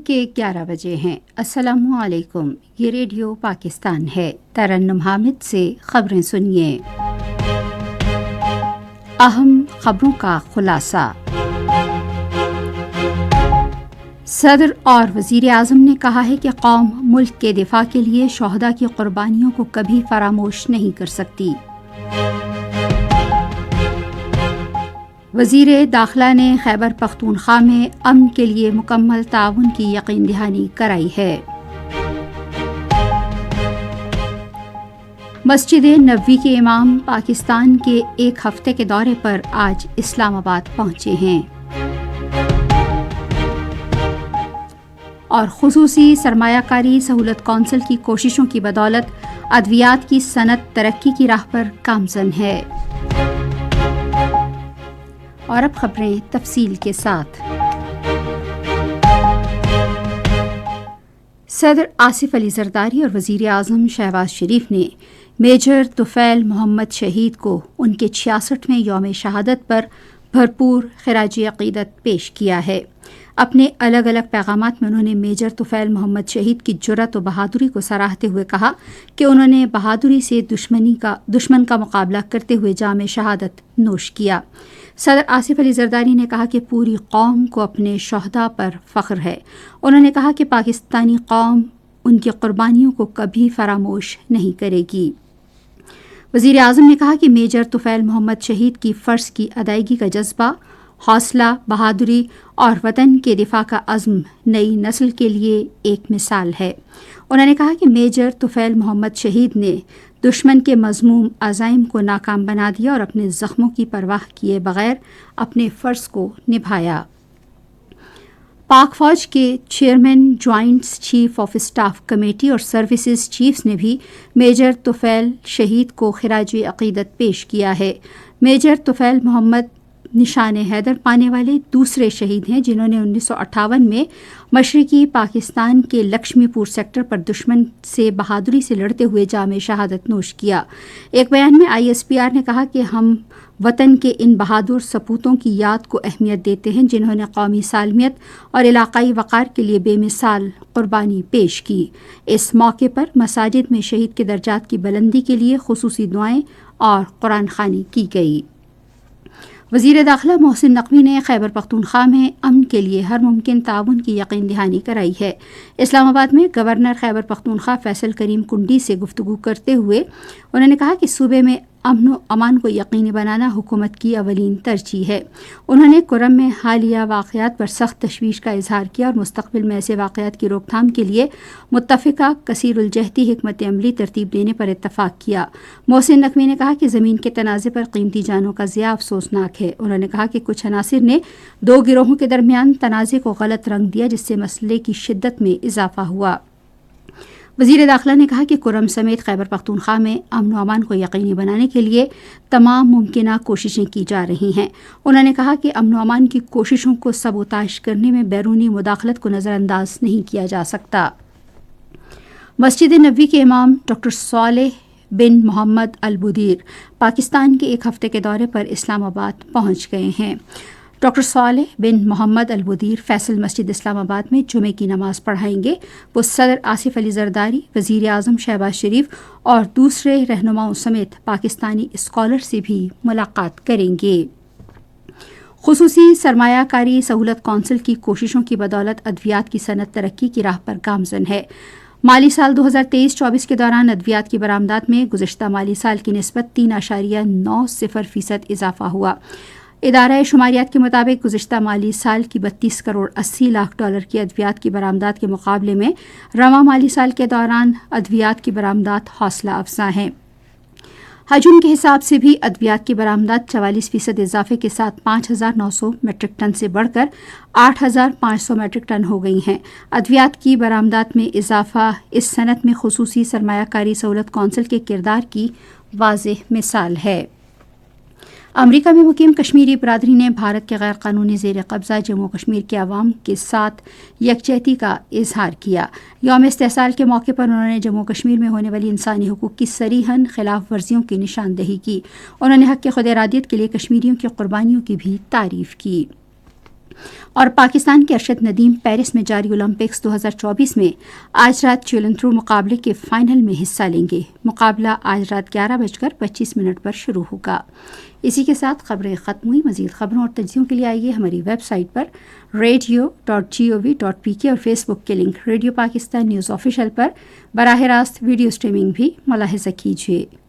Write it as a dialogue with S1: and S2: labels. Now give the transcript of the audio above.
S1: کے 11 بجے ہیں۔ السلام علیکم، یہ ریڈیو پاکستان ہے۔ ترنم حامد سے خبریں سنیے۔ اہم خبروں کا خلاصہ۔ صدر اور وزیر اعظم نے کہا ہے کہ قوم ملک کے دفاع کے لیے شہداء کی قربانیوں کو کبھی فراموش نہیں کر سکتی۔ وزیر داخلہ نے خیبر پختونخوا میں امن کے لیے مکمل تعاون کی یقین دہانی کرائی ہے۔ مسجد نبوی کے امام پاکستان کے ایک ہفتے کے دورے پر آج اسلام آباد پہنچے ہیں۔ اور خصوصی سرمایہ کاری سہولت کونسل کی کوششوں کی بدولت ادویات کی صنعت ترقی کی راہ پر گامزن ہے۔ اور اب خبریں تفصیل کے ساتھ۔ صدر آصف علی زرداری اور وزیر اعظم شہباز شریف نے میجر طفیل محمد شہید کو ان کے 66ویں یوم شہادت پر بھرپور خراج عقیدت پیش کیا ہے۔ اپنے الگ الگ پیغامات میں انہوں نے میجر طفیل محمد شہید کی جرأت و بہادری کو سراہتے ہوئے کہا کہ انہوں نے بہادری سے دشمن کا مقابلہ کرتے ہوئے جام شہادت نوش کیا۔ صدر آصف علی زرداری نے کہا کہ پوری قوم کو اپنے شہداء پر فخر ہے۔ انہوں نے کہا کہ پاکستانی قوم ان کی قربانیوں کو کبھی فراموش نہیں کرے گی۔ وزیر اعظم نے کہا کہ میجر طفیل محمد شہید کی فرض کی ادائیگی کا جذبہ، حوصلہ، بہادری اور وطن کے دفاع کا عزم نئی نسل کے لیے ایک مثال ہے۔ انہوں نے کہا کہ میجر طفیل محمد شہید نے دشمن کے مذموم عزائم کو ناکام بنا دیا اور اپنے زخموں کی پرواہ کیے بغیر اپنے فرض کو نبھایا۔ پاک فوج کے chairman joint chief of staff committee اور سروسز چیفز نے بھی میجر طفیل شہید کو خراج عقیدت پیش کیا ہے۔ میجر طفیل محمد نشان حیدر پانے والے دوسرے شہید ہیں جنہوں نے 1958 میں مشرقی پاکستان کے لکشمی پور سیکٹر پر دشمن سے بہادری سے لڑتے ہوئے جام شہادت نوش کیا۔ ایک بیان میں ISPR نے کہا کہ ہم وطن کے ان بہادر سپوتوں کی یاد کو اہمیت دیتے ہیں جنہوں نے قومی سالمیت اور علاقائی وقار کے لیے بے مثال قربانی پیش کی۔ اس موقع پر مساجد میں شہید کے درجات کی بلندی کے لیے خصوصی دعائیں اور قرآن خوانی کی گئی۔ وزیر داخلہ محسن نقوی نے خیبر پختونخوا میں امن کے لیے ہر ممکن تعاون کی یقین دہانی کرائی ہے۔ اسلام آباد میں گورنر خیبر پختونخوا فیصل کریم کنڈی سے گفتگو کرتے ہوئے انہوں نے کہا کہ صوبے میں امن و امان کو یقینی بنانا حکومت کی اولین ترجیح ہے۔ انہوں نے کرم میں حالیہ واقعات پر سخت تشویش کا اظہار کیا اور مستقبل میں ایسے واقعات کی روک تھام کے لیے متفقہ کثیر الجہتی حکمت عملی ترتیب دینے پر اتفاق کیا۔ محسن نقوی نے کہا کہ زمین کے تنازع پر قیمتی جانوں کا ضیاع افسوسناک ہے۔ انہوں نے کہا کہ کچھ عناصر نے دو گروہوں کے درمیان تنازع کو غلط رنگ دیا جس سے مسئلے کی شدت میں اضافہ ہوا۔ وزیر داخلہ نے کہا کہ کرم سمیت خیبر پختونخوا میں امن و امان کو یقینی بنانے کے لیے تمام ممکنہ کوششیں کی جا رہی ہیں۔ انہوں نے کہا کہ امن و امان کی کوششوں کو سبوتاژ کرنے میں بیرونی مداخلت کو نظر انداز نہیں کیا جا سکتا۔ مسجد نبوی کے امام ڈاکٹر صالح بن محمد البدیر پاکستان کے ایک ہفتے کے دورے پر اسلام آباد پہنچ گئے ہیں۔ ڈاکٹر صالح بن محمد البدیر فیصل مسجد اسلام آباد میں جمعے کی نماز پڑھائیں گے۔ وہ صدر آصف علی زرداری، وزیر اعظم شہباز شریف اور دوسرے رہنماؤں سمیت پاکستانی اسکالر سے بھی ملاقات کریں گے۔ خصوصی سرمایہ کاری سہولت کونسل کی کوششوں کی بدولت ادویات کی صنعت ترقی کی راہ پر گامزن ہے۔ مالی سال 2023-24 کے دوران ادویات کی برآمدات میں گزشتہ مالی سال کی نسبت 3.90% اضافہ ہوا۔ ادارہ شماریات کے مطابق گزشتہ مالی سال کی 32 کروڑ 80 لاکھ ڈالر کی ادویات کی برآمدات کے مقابلے میں رواں مالی سال کے دوران ادویات کی برآمدات حوصلہ افزا ہیں۔ حجم کے حساب سے بھی ادویات کی برآمدات 44% اضافے کے ساتھ 5,900 میٹرک ٹن سے بڑھ کر 8,500 میٹرک ٹن ہو گئی ہیں۔ ادویات کی برآمدات میں اضافہ اس صنعت میں خصوصی سرمایہ کاری سہولت کونسل کے کردار کی واضح مثال ہے۔ امریکہ میں مقیم کشمیری برادری نے بھارت کے غیر قانونی زیر قبضہ جموں کشمیر کے عوام کے ساتھ یکجہتی کا اظہار کیا۔ یوم استحصال کے موقع پر انہوں نے جموں کشمیر میں ہونے والی انسانی حقوق کی صریحاً خلاف ورزیوں کی نشاندہی کی۔ انہوں نے حق خود ارادیت کے لیے کشمیریوں کی قربانیوں کی بھی تعریف کی۔ اور پاکستان کے ارشد ندیم پیرس میں جاری اولمپکس 2024 میں آج رات چیلن تھرو مقابلے کے فائنل میں حصہ لیں گے۔ مقابلہ آج رات 11:25 پر شروع ہوگا۔ اسی کے ساتھ خبریں ختم ہوئی۔ مزید خبروں اور تجزیوں کے لیے آئیے ہماری ویب سائٹ پر radio.gov.pk اور فیس بک کے link radio Pakistan news official پر براہ راست ویڈیو سٹریمنگ بھی ملاحظہ کیجیے۔